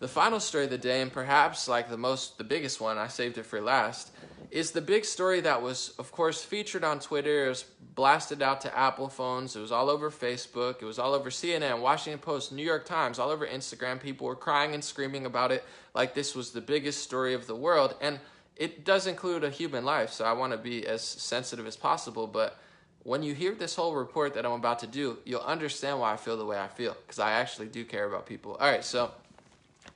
The final story of the day, and perhaps like the biggest one, I saved it for last, is the big story that was, of course, featured on Twitter. It was blasted out to Apple phones. It was all over Facebook. It was all over CNN, Washington Post, New York Times, all over Instagram. People were crying and screaming about it like this was the biggest story of the world. And it does include a human life, so I want to be as sensitive as possible. But when you hear this whole report that I'm about to do, you'll understand why I feel the way I feel, because I actually do care about people. All right, so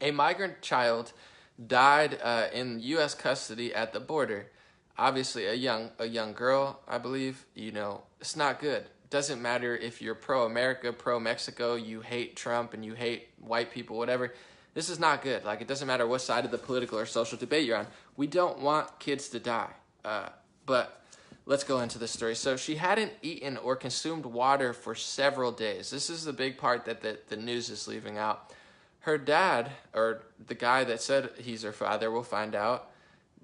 a migrant child died in U.S. custody at the border. Obviously, a young girl, I believe. You know, it's not good. Doesn't matter if you're pro-America, pro-Mexico, you hate Trump and you hate white people, whatever. This is not good. Like, it doesn't matter what side of the political or social debate you're on. We don't want kids to die. But let's go into the story. So she hadn't eaten or consumed water for several days. This is the big part that the news is leaving out. Her dad, or the guy that said he's her father, we'll find out,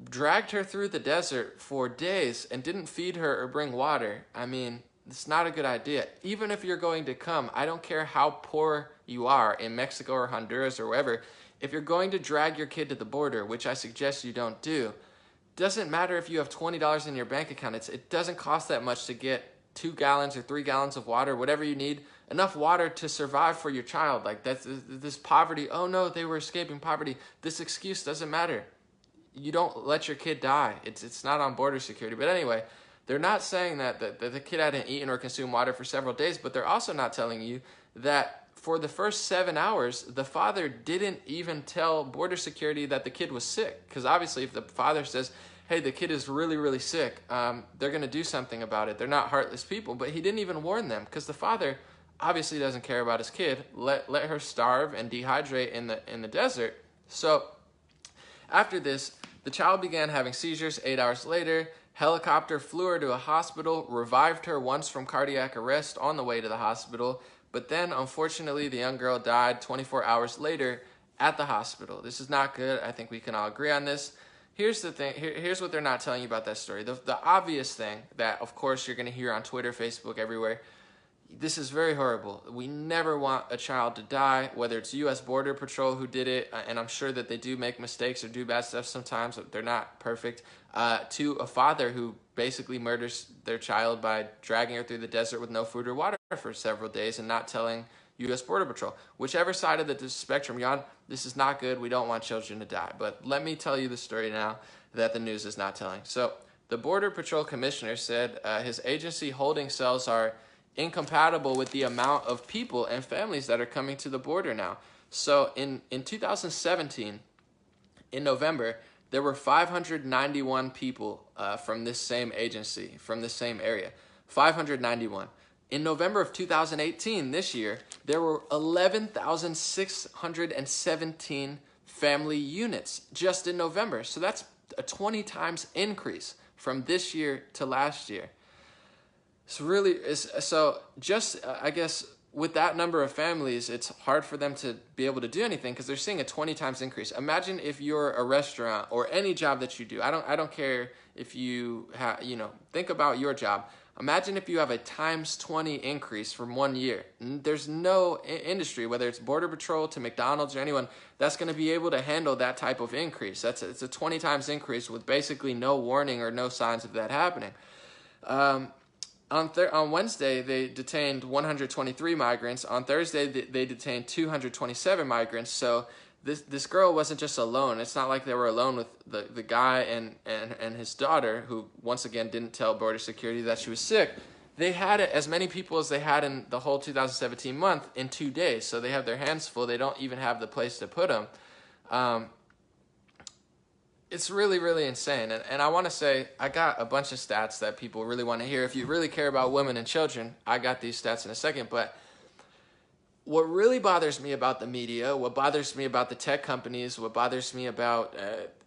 dragged her through the desert for days and didn't feed her or bring water. I mean, it's not a good idea. Even if you're going to come, I don't care how poor you are in Mexico or Honduras or wherever, if you're going to drag your kid to the border, which I suggest you don't do, doesn't matter if you have $20 in your bank account. It doesn't cost that much to get 2 gallons or 3 gallons of water, whatever you need, enough water to survive for your child. Like, that's this poverty. Oh no, they were escaping poverty. This excuse doesn't matter. You don't let your kid die. It's not on border security. But anyway, they're not saying that the kid hadn't eaten or consumed water for several days, but they're also not telling you that for the first 7 hours, the father didn't even tell border security that the kid was sick. Because obviously, if the father says, hey, the kid is really, really sick, they're going to do something about it. They're not heartless people. But he didn't even warn them, because the father obviously doesn't care about his kid. Let her starve and dehydrate in the desert. So after this, the child began having seizures 8 hours later. Helicopter flew her to a hospital, revived her once from cardiac arrest on the way to the hospital. But then, unfortunately, the young girl died 24 hours later at the hospital. This is not good. I think we can all agree on this. Here's the thing. Here's what they're not telling you about that story. The obvious thing that, of course, you're going to hear on Twitter, Facebook, everywhere. This is very horrible. We never want a child to die, whether it's U.S. Border Patrol who did it, and I'm sure that they do make mistakes or do bad stuff sometimes, but they're not perfect, to a father who basically murders their child by dragging her through the desert with no food or water for several days and not telling U.S. Border Patrol. Whichever side of the spectrum you're on, this is not good. We don't want children to die. But let me tell you the story now that the news is not telling. So the Border Patrol commissioner said his agency holding cells are incompatible with the amount of people and families that are coming to the border now. So in 2017, in November, there were 591 people from this same agency, from this same area. 591. In November of 2018, this year, there were 11,617 family units just in November. So that's a 20 times increase from this year to last year. I guess with that number of families, it's hard for them to be able to do anything because they're seeing a 20 times increase. Imagine if you're a restaurant or any job that you do. I don't care if you have, think about your job. Imagine if you have a times 20 increase from 1 year. There's no industry, whether it's Border Patrol to McDonald's or anyone, that's going to be able to handle that type of increase. It's a 20 times increase with basically no warning or no signs of that happening. On Wednesday, they detained 123 migrants. On Thursday, they detained 227 migrants. So this girl wasn't just alone. It's not like they were alone with the guy and his daughter, who once again didn't tell border security that she was sick. They had as many people as they had in the whole 2017 month in 2 days. So they have their hands full. They don't even have the place to put them. It's really, really insane. And I want to say, I got a bunch of stats that people really want to hear. If you really care about women and children, I got these stats in a second. But what really bothers me about the media, what bothers me about the tech companies, what bothers me about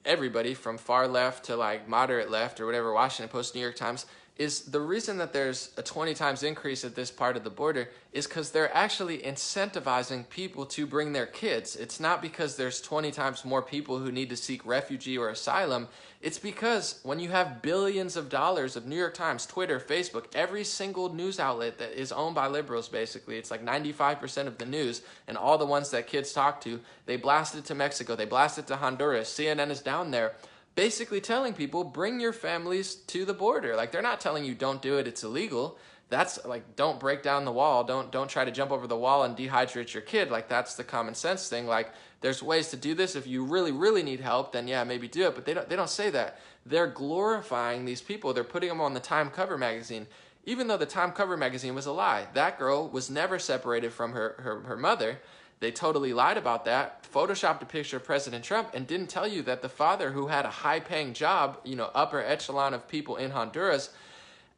everybody from far left to like moderate left or whatever, Washington Post, New York Times, is the reason that there's a 20 times increase at this part of the border is because they're actually incentivizing people to bring their kids. It's not because there's 20 times more people who need to seek refugee or asylum. It's because when you have billions of dollars of New York Times, Twitter, Facebook, every single news outlet that is owned by liberals, basically, it's like 95% of the news, and all the ones that kids talk to, they blast it to Mexico, they blast it to Honduras, CNN is down there, basically telling people, bring your families to the border. Like, they're not telling you don't do it, it's illegal. That's like, don't break down the wall, don't try to jump over the wall and dehydrate your kid. Like, that's the common sense thing. Like, there's ways to do this. If you really need help, then yeah, maybe do it. But they don't say that. They're glorifying these people. They're putting them on the Time cover magazine, even though the Time cover magazine was a lie. That girl was never separated from her mother. They totally lied about that, photoshopped a picture of President Trump, and didn't tell you that the father, who had a high-paying job, upper echelon of people in Honduras,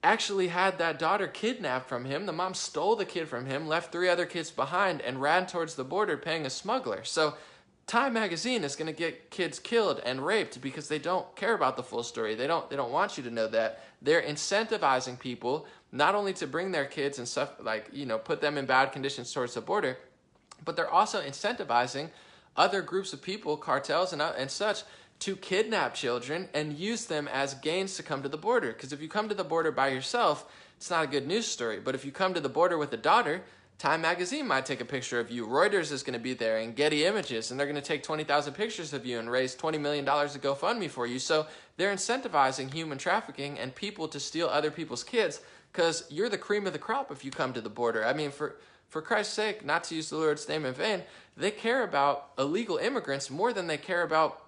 actually had that daughter kidnapped from him. The mom stole the kid from him, left 3 other kids behind, and ran towards the border paying a smuggler. So Time magazine is going to get kids killed and raped because they don't care about the full story. They don't want you to know that. They're incentivizing people not only to bring their kids and stuff, like, put them in bad conditions towards the border, but they're also incentivizing other groups of people, cartels and such, to kidnap children and use them as gains to come to the border. Because if you come to the border by yourself, it's not a good news story. But if you come to the border with a daughter, Time magazine might take a picture of you. Reuters is going to be there, and Getty Images, and they're going to take 20,000 pictures of you and raise $20 million to GoFundMe for you. So they're incentivizing human trafficking and people to steal other people's kids, because you're the cream of the crop if you come to the border. I mean, for Christ's sake, not to use the Lord's name in vain, they care about illegal immigrants more than they care about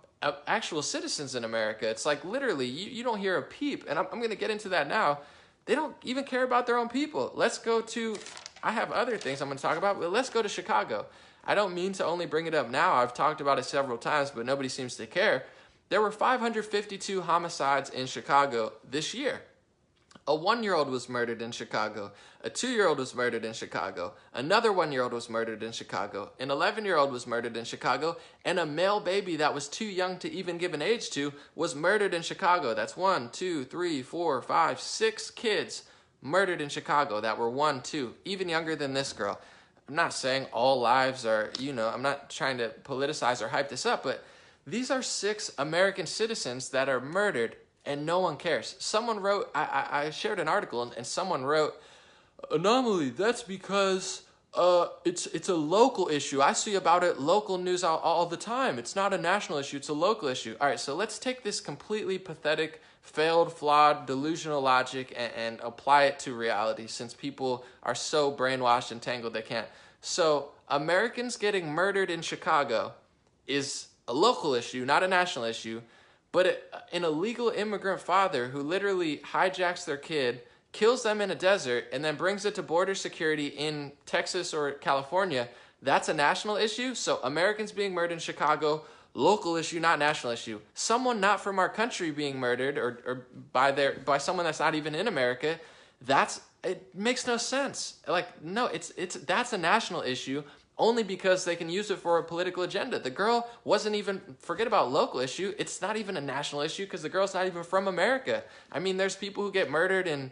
actual citizens in America. It's like, literally, you don't hear a peep, and I'm going to get into that now. They don't even care about their own people. Let's go to, I have other things I'm going to talk about, but let's go to Chicago. I don't mean to only bring it up now. I've talked about it several times, but nobody seems to care. There were 552 homicides in Chicago this year. A 1-year-old was murdered in Chicago. A 2-year-old was murdered in Chicago. Another 1-year-old was murdered in Chicago. An 11-year-old was murdered in Chicago. And a male baby that was too young to even give an age to was murdered in Chicago. That's 1, 2, 3, 4, 5, 6 kids murdered in Chicago that were 1, 2, even younger than this girl. I'm not saying all lives are, I'm not trying to politicize or hype this up, but these are 6 American citizens that are murdered and no one cares. Someone wrote, I shared an article, and someone wrote, anomaly, that's because it's a local issue. I see about it local news all the time. It's not a national issue, it's a local issue. All right, so let's take this completely pathetic, failed, flawed, delusional logic and apply it to reality, since people are so brainwashed and tangled they can't. So Americans getting murdered in Chicago is a local issue, not a national issue. But an illegal immigrant father who literally hijacks their kid, kills them in a desert, and then brings it to border security in Texas or California, that's a national issue. So Americans being murdered in Chicago, local issue, not national issue. Someone not from our country being murdered or by someone that's not even in America, it makes no sense. Like, no, that's a national issue, only because they can use it for a political agenda. The girl wasn't even, forget about local issue, it's not even a national issue because the girl's not even from America. I mean, there's people who get murdered in,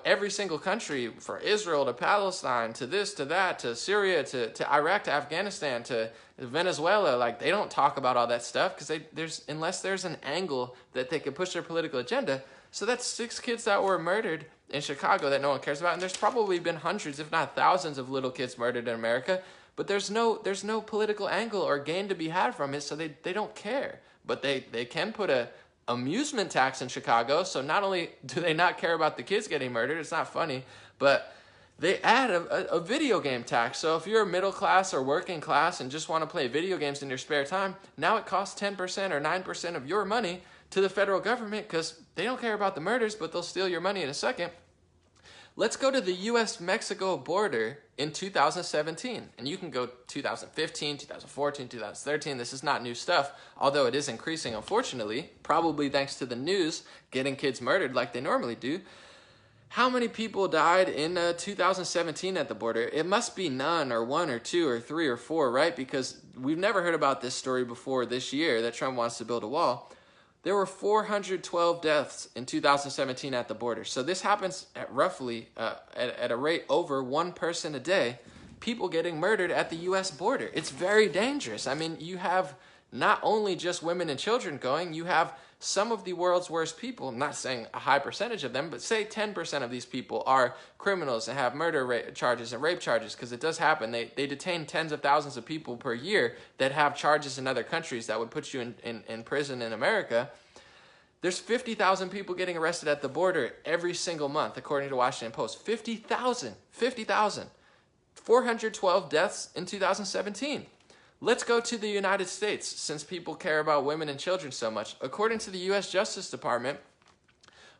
every single country, from Israel to Palestine, to this, to that, to Syria, to Iraq, to Afghanistan, to Venezuela. Like, they don't talk about all that stuff because unless there's an angle that they can push their political agenda. So that's 6 kids that were murdered in Chicago that no one cares about, and there's probably been hundreds, if not thousands, of little kids murdered in America, but there's no political angle or gain to be had from it, so they don't care. But they can put a amusement tax in Chicago, so not only do they not care about the kids getting murdered, it's not funny, but they add a video game tax. So if you're middle class or working class and just want to play video games in your spare time, now it costs 10% or 9% of your money to the federal government because they don't care about the murders, but they'll steal your money in a second. Let's go to the U.S.-Mexico border in 2017. And you can go 2015, 2014, 2013. This is not new stuff, although it is increasing, unfortunately, probably thanks to the news getting kids murdered like they normally do. How many people died in 2017 at the border? It must be none, or 1 or 2 or 3 or 4, right? Because we've never heard about this story before this year that Trump wants to build a wall. There were 412 deaths in 2017 at the border. So this happens at roughly, at a rate over one person a day, people getting murdered at the U.S. border. It's very dangerous. I mean, you have not only just women and children going, you have some of the world's worst people. I'm not saying a high percentage of them, but say 10% of these people are criminals and have murder charges and rape charges, because it does happen. They detain tens of thousands of people per year that have charges in other countries that would put you in prison in America. There's 50,000 people getting arrested at the border every single month, according to Washington Post. 50,000. 412 deaths in 2017. Let's go to the United States, since people care about women and children so much. According to the U.S. Justice Department,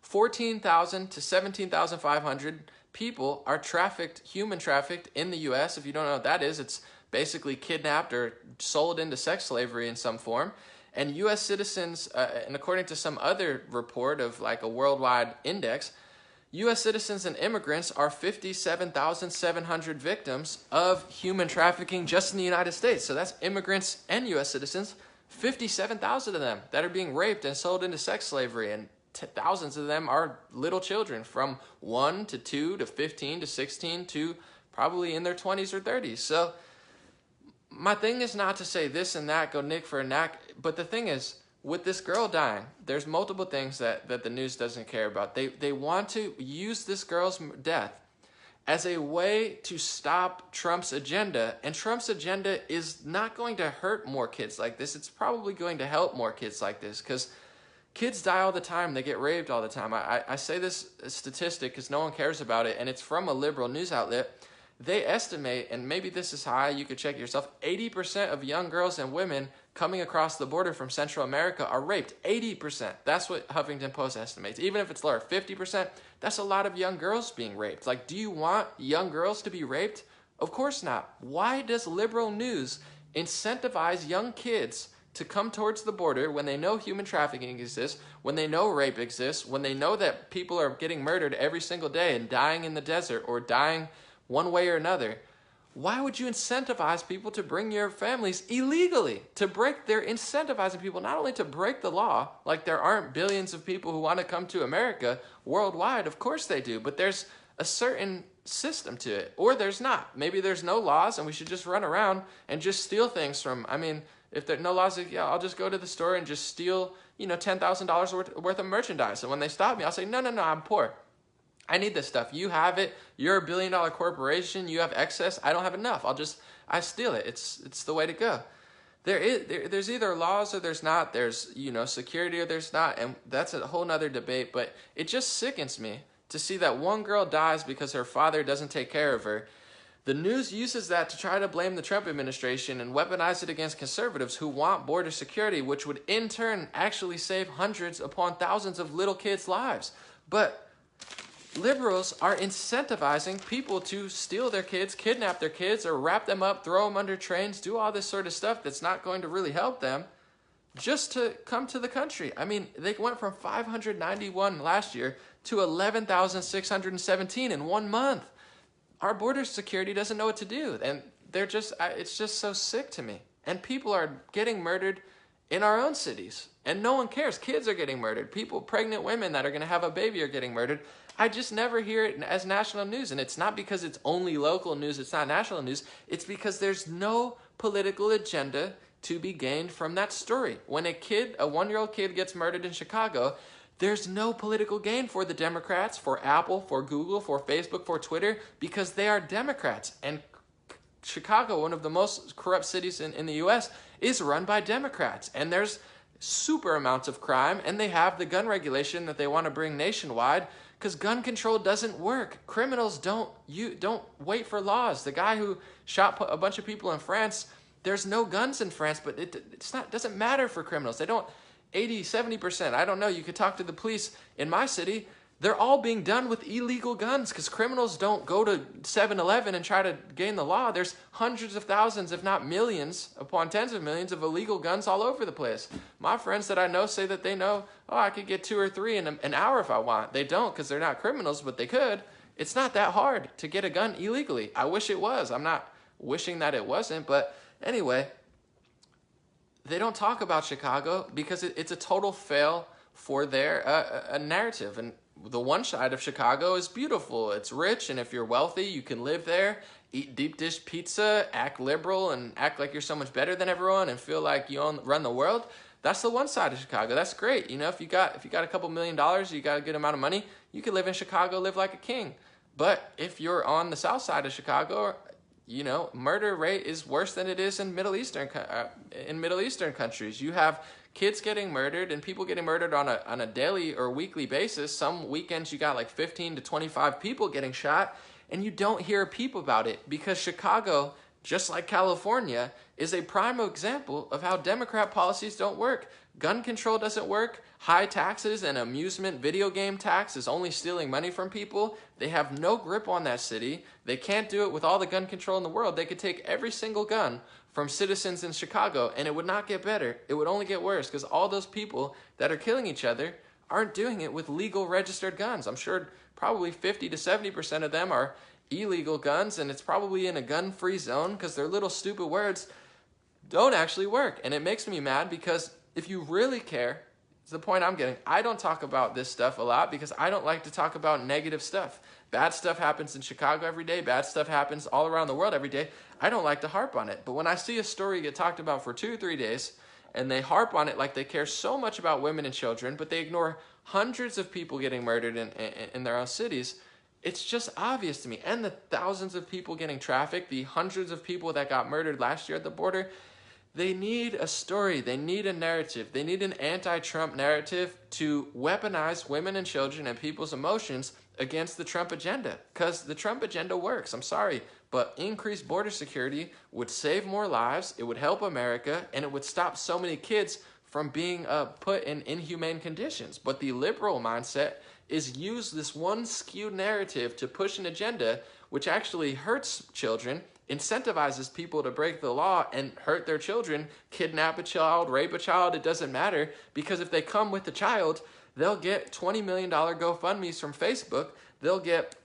14,000 to 17,500 people are human trafficked in the U.S. If you don't know what that is, it's basically kidnapped or sold into sex slavery in some form. And U.S. citizens, and according to some other report of like a worldwide index, U.S. citizens and immigrants are 57,700 victims of human trafficking just in the United States. So that's immigrants and U.S. citizens, 57,000 of them that are being raped and sold into sex slavery. And thousands of them are little children from 1 to 2 to 15 to 16 to probably in their 20s or 30s. So my thing is not to say this and that, go nick for a knack. But the thing is, with this girl dying, there's multiple things that the news doesn't care about. They want to use this girl's death as a way to stop Trump's agenda. And Trump's agenda is not going to hurt more kids like this. It's probably going to help more kids like this, because kids die all the time. They get raped all the time. I say this statistic because no one cares about it, and it's from a liberal news outlet. They estimate, and maybe this is high, you could check yourself, 80% of young girls and women coming across the border from Central America are raped. 80%. That's what Huffington Post estimates. Even if it's lower, 50%, that's a lot of young girls being raped. Like, do you want young girls to be raped? Of course not. Why does liberal news incentivize young kids to come towards the border when they know human trafficking exists, when they know rape exists, when they know that people are getting murdered every single day and dying in the desert or dying one way or another? Why would you incentivize people to bring your families illegally? They're incentivizing people not only to break the law, like there aren't billions of people who want to come to America worldwide. Of course they do, but there's a certain system to it, or there's not. Maybe there's no laws and we should just run around and just steal things from, if there are no laws, yeah, I'll just go to the store and just steal, $10,000 worth of merchandise. And when they stop me, I'll say, no, I'm poor. I need this stuff. You have it. You're a billion-dollar corporation. You have excess. I don't have enough. I steal it. It's the way to go. There's either laws or there's not. There's, security or there's not. And that's a whole nother debate. But it just sickens me to see that one girl dies because her father doesn't take care of her. The news uses that to try to blame the Trump administration and weaponize it against conservatives who want border security, which would in turn actually save hundreds upon thousands of little kids' lives. But liberals are incentivizing people to steal their kids, kidnap their kids, or wrap them up, throw them under trains, do all this sort of stuff that's not going to really help them, just to come to the country. They went from 591 last year to 11,617 in 1 month. Our border security doesn't know what to do, and it's just so sick to me. And people are getting murdered in our own cities, and no one cares. Kids are getting murdered. Pregnant women that are going to have a baby are getting murdered. I just never hear it as national news, and it's not because it's only local news, it's not national news. It's because there's no political agenda to be gained from that story. When a 1-year-old kid gets murdered in Chicago, there's no political gain for the Democrats, for Apple, for Google, for Facebook, for Twitter, because they are Democrats. And Chicago, one of the most corrupt cities in the U.S., is run by Democrats. And there's super amounts of crime, and they have the gun regulation that they want to bring nationwide, because gun control doesn't work. Criminals don't wait for laws. The guy who shot a bunch of people in France, there's no guns in France, but it doesn't matter for criminals. They don't, 80, 70%, I don't know. You could talk to the police in my city. They're all being done with illegal guns because criminals don't go to 7-Eleven and try to gain the law. There's hundreds of thousands, if not millions, upon tens of millions of illegal guns all over the place. My friends that I know say that they know, I could get 2 or 3 in an hour if I want. They don't because they're not criminals, but they could. It's not that hard to get a gun illegally. I wish it was. I'm not wishing that it wasn't, but anyway, they don't talk about Chicago because it's a total fail for their a narrative. And the one side of Chicago is beautiful. It's rich, and if you're wealthy, you can live there, eat deep dish pizza, act liberal, and act like you're so much better than everyone, and feel like you run the world. That's the one side of Chicago. That's great. You know, if you got a couple $1,000,000, you got a good amount of money, you can live in Chicago, live like a king. But if you're on the south side of Chicago, you know, murder rate is worse than it is in Middle Eastern countries. You have kids getting murdered and people getting murdered on a daily or weekly basis. Some weekends you got like 15 to 25 people getting shot, and you don't hear a peep about it because Chicago, just like California, is a prime example of how Democrat policies don't work. Gun control doesn't work. High taxes and amusement video game tax is only stealing money from people. They have no grip on that city. They can't do it with all the gun control in the world. They could take every single gun from citizens in Chicago and it would not get better. It would only get worse because all those people that are killing each other aren't doing it with legal registered guns. I'm sure probably 50 to 70% of them are illegal guns, and it's probably in a gun-free zone because their little stupid words don't actually work. And it makes me mad because if you really care, it's the point I'm getting. I don't talk about this stuff a lot because I don't like to talk about negative stuff. Bad stuff happens in Chicago every day. Bad stuff happens all around the world every day. I don't like to harp on it. But when I see a story get talked about for 2 or 3 days, and they harp on it like they care so much about women and children, but they ignore hundreds of people getting murdered in their own cities, it's just obvious to me. And the thousands of people getting trafficked, the hundreds of people that got murdered last year at the border, they need a story. They need a narrative. They need an anti-Trump narrative to weaponize women and children and people's emotions against the Trump agenda. Because the Trump agenda works. I'm sorry, but increased border security would save more lives, it would help America, and it would stop so many kids from being put in inhumane conditions. But the liberal mindset is use this one skewed narrative to push an agenda which actually hurts children, incentivizes people to break the law and hurt their children, kidnap a child, rape a child, it doesn't matter, because if they come with the child, they'll get $20 million GoFundMes from Facebook, they'll get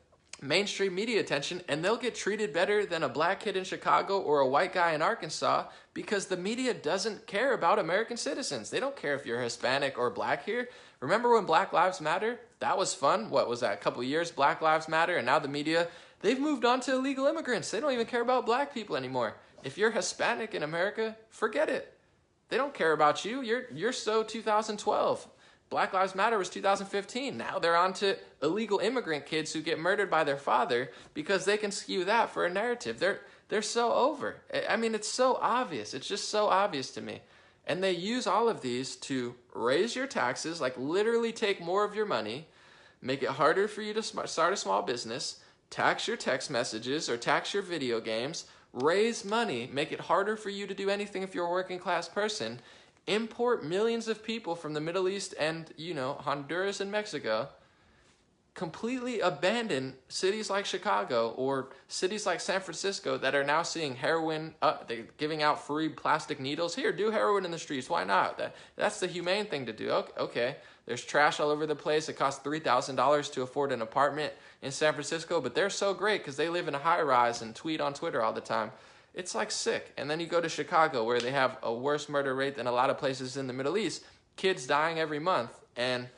mainstream media attention, and they'll get treated better than a black kid in Chicago or a white guy in Arkansas because the media doesn't care about American citizens. They don't care if you're Hispanic or black here. Remember when Black Lives Matter? That was fun. What was that, a couple years, Black Lives Matter, and now the media, they've moved on to illegal immigrants. They don't even care about black people anymore. If you're Hispanic in America, forget it. They don't care about you. You're so 2012. Black Lives Matter was 2015. Now they're on to illegal immigrant kids who get murdered by their father because they can skew that for a narrative. They're so over. I mean, it's so obvious. It's just so obvious to me. And they use all of these to raise your taxes, like literally take more of your money, make it harder for you to start a small business, tax your text messages or tax your video games, raise money, make it harder for you to do anything if you're a working class person, import millions of people from the Middle East and, you know, Honduras and Mexico, completely abandon cities like Chicago or cities like San Francisco that are now seeing heroin, they're giving out free plastic needles. Here, do heroin in the streets. Why not? That's the humane thing to do. Okay. There's trash all over the place. It costs $3,000 to afford an apartment in San Francisco, but they're so great because they live in a high-rise and tweet on Twitter all the time. It's like sick. And then you go to Chicago where they have a worse murder rate than a lot of places in the Middle East. Kids dying every month and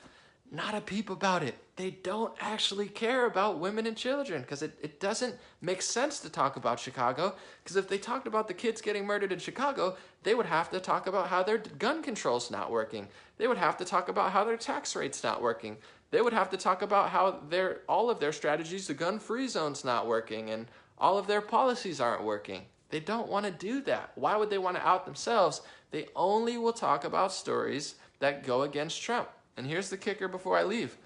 not a peep about it. They don't actually care about women and children because it doesn't make sense to talk about Chicago, because if they talked about the kids getting murdered in Chicago, they would have to talk about how their gun control's not working. They would have to talk about how their tax rate's not working. They would have to talk about how all of their strategies, the gun-free zone's not working and all of their policies aren't working. They don't want to do that. Why would they want to out themselves? They only will talk about stories that go against Trump. And here's the kicker before I leave.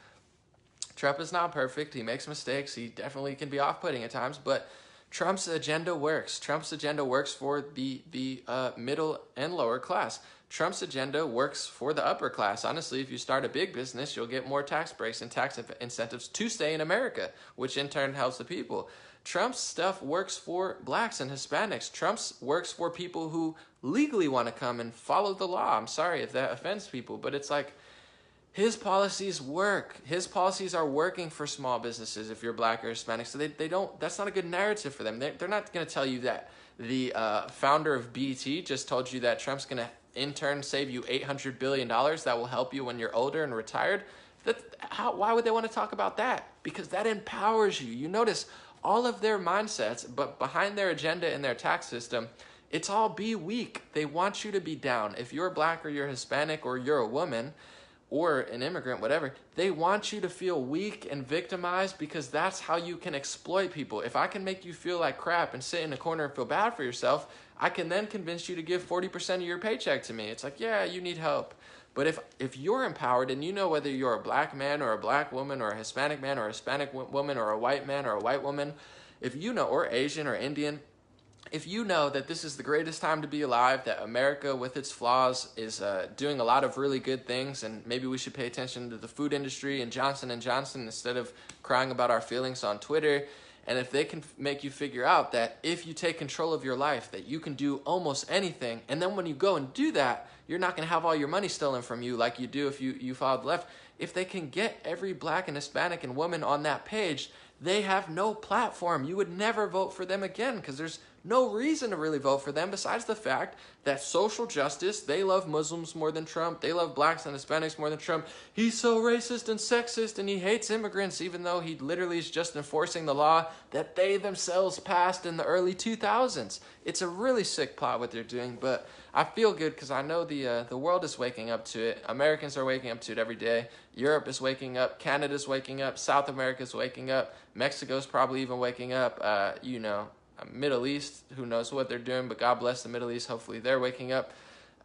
Trump is not perfect. He makes mistakes. He definitely can be off-putting at times, but Trump's agenda works. Trump's agenda works for the middle and lower class. Trump's agenda works for the upper class. Honestly, if you start a big business, you'll get more tax breaks and tax incentives to stay in America, which in turn helps the people. Trump's stuff works for blacks and Hispanics. Trump's works for people who legally want to come and follow the law. I'm sorry if that offends people, but it's like, his policies work. His policies are working for small businesses if you're black or Hispanic. So they don't, that's not a good narrative for them. They're not going to tell you that The founder of BT just told you that Trump's going to in turn save you $800 billion that will help you when you're older and retired. Why would they want to talk about that? Because that empowers you. You notice all of their mindsets, but behind their agenda in their tax system, it's all be weak. They want you to be down. If you're black or you're Hispanic or you're a woman or an immigrant, whatever, they want you to feel weak and victimized because that's how you can exploit people. If I can make you feel like crap and sit in a corner and feel bad for yourself, I can then convince you to give 40% of your paycheck to me. It's like, yeah, you need help. But if you're empowered and you know whether you're a black man or a black woman or a Hispanic man or a Hispanic woman or a white man or a white woman, if you know, or Asian or Indian, if you know that this is the greatest time to be alive, that America with its flaws is doing a lot of really good things, and maybe we should pay attention to the food industry and Johnson & Johnson instead of crying about our feelings on Twitter, and if they can make you figure out that if you take control of your life, that you can do almost anything, and then when you go and do that, you're not going to have all your money stolen from you like you do if you follow the left. If they can get every black and Hispanic and woman on that page, they have no platform. You would never vote for them again because there's no reason to really vote for them besides the fact that social justice, they love Muslims more than Trump. They love blacks and Hispanics more than Trump. He's so racist and sexist and he hates immigrants even though he literally is just enforcing the law that they themselves passed in the early 2000s. It's a really sick plot what they're doing, but I feel good because I know the world is waking up to it. Americans are waking up to it every day. Europe is waking up. Canada's waking up. South America's waking up. Mexico's probably even waking up. Middle East, who knows what they're doing, but God bless the Middle East. Hopefully they're waking up.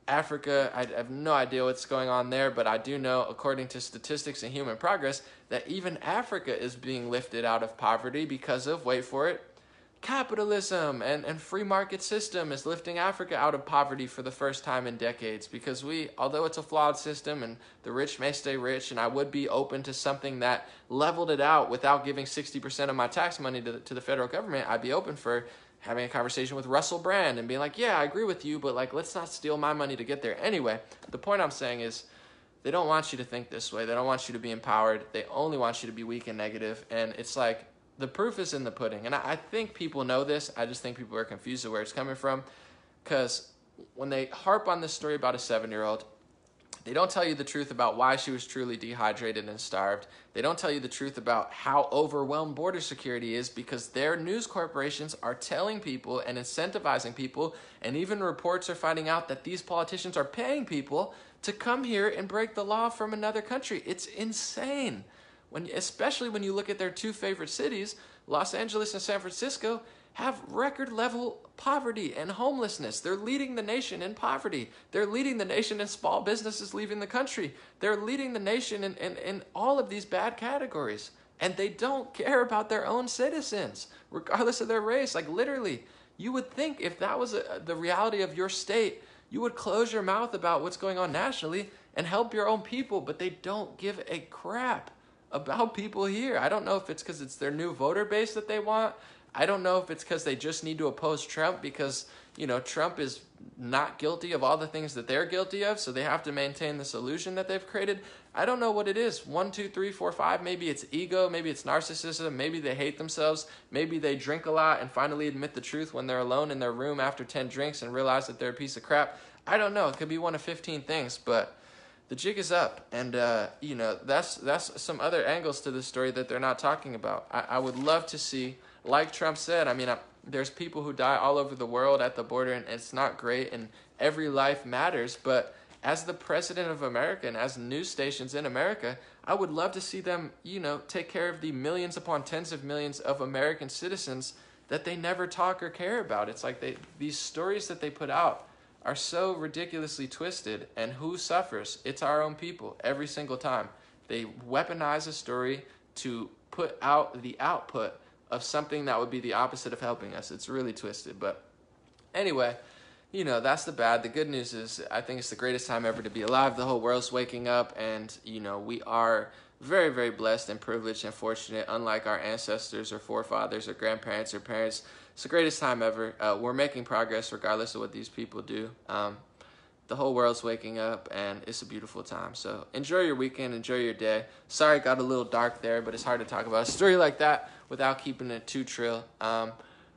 Africa, I have no idea what's going on there, but I do know, according to statistics and human progress, that even Africa is being lifted out of poverty because of, wait for it, capitalism and free market system is lifting Africa out of poverty for the first time in decades because although it's a flawed system and the rich may stay rich, and I would be open to something that leveled it out without giving 60% of my tax money to the federal government, I'd be open for having a conversation with Russell Brand and being like, yeah, I agree with you, but like, let's not steal my money to get there. Anyway, the point I'm saying is they don't want you to think this way. They don't want you to be empowered. They only want you to be weak and negative, and it's like, the proof is in the pudding. And I think people know this. I just think people are confused of where it's coming from. Because when they harp on this story about a 7-year-old, they don't tell you the truth about why she was truly dehydrated and starved. They don't tell you the truth about how overwhelmed border security is because their news corporations are telling people and incentivizing people, and even reports are finding out that these politicians are paying people to come here and break the law from another country. It's insane. Especially when you look at their two favorite cities, Los Angeles and San Francisco, have record level poverty and homelessness. They're leading the nation in poverty. They're leading the nation in small businesses leaving the country. They're leading the nation in all of these bad categories. And they don't care about their own citizens, regardless of their race. Like literally, you would think if that was the reality of your state, you would close your mouth about what's going on nationally and help your own people, but they don't give a crap about people here. I don't know if it's because it's their new voter base that they want. I don't know if it's because they just need to oppose Trump because, Trump is not guilty of all the things that they're guilty of, so they have to maintain this illusion that they've created. I don't know what it is. 1, 2, 3, 4, 5. Maybe it's ego. Maybe it's narcissism. Maybe they hate themselves. Maybe they drink a lot and finally admit the truth when they're alone in their room after 10 drinks and realize that they're a piece of crap. I don't know. It could be one of 15 things, but the jig is up, and that's some other angles to this story that they're not talking about. I would love to see, like Trump said, there's people who die all over the world at the border, and it's not great, and every life matters, but as the president of America and as news stations in America, I would love to see them, take care of the millions upon tens of millions of American citizens that they never talk or care about. It's like these stories that they put out are so ridiculously twisted, and who suffers? It's our own people every single time. They weaponize a story to put out the output of something that would be the opposite of helping us. It's really twisted. But anyway, that's the bad. The good news is I think it's the greatest time ever to be alive. The whole world's waking up, and we are very, very blessed and privileged and fortunate, unlike our ancestors or forefathers or grandparents or parents. It's the greatest time ever. We're making progress regardless of what these people do. The whole world's waking up, and it's a beautiful time. So enjoy your weekend, enjoy your day. Sorry it got a little dark there, but it's hard to talk about a story like that without keeping it too trill.